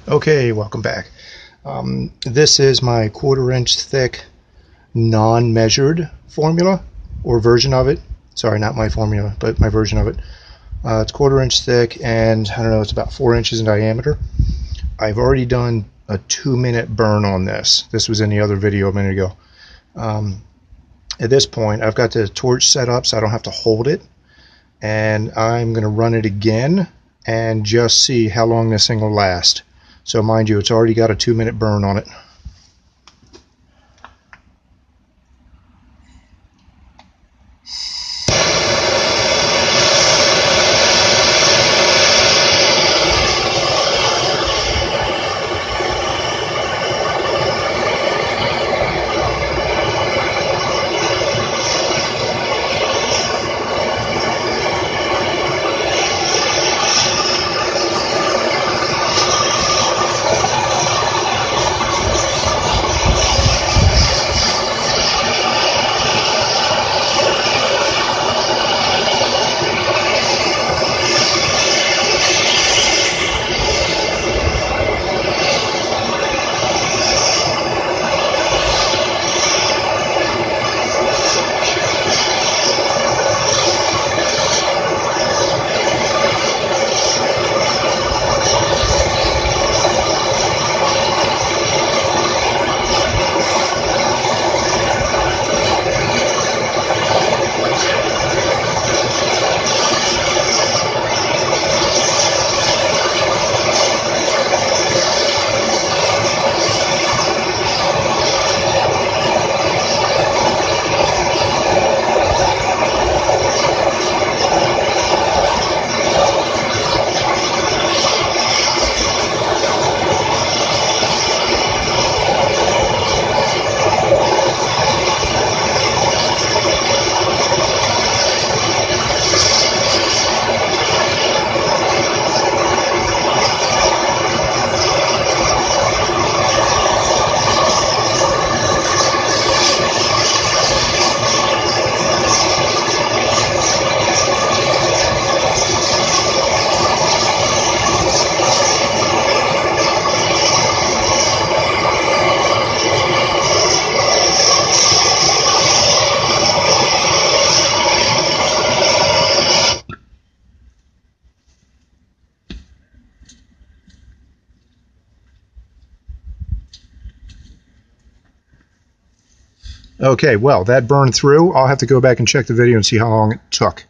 Okay, welcome back. This is my 1/4 inch thick non-measured formula or version of it. Sorry, not my formula, but my version of it. It's 1/4 inch thick, and I don't know, it's about 4 inches in diameter. I've already done a 2-minute burn on this. This was in the other video a minute ago. At this point, I've got the torch set up so I don't have to hold it, and I'm going to run it again and just see how long this thing will last. So mind you, it's already got a 2-minute burn on it. Okay, well, that burned through. I'll have to go back and check the video and see how long it took.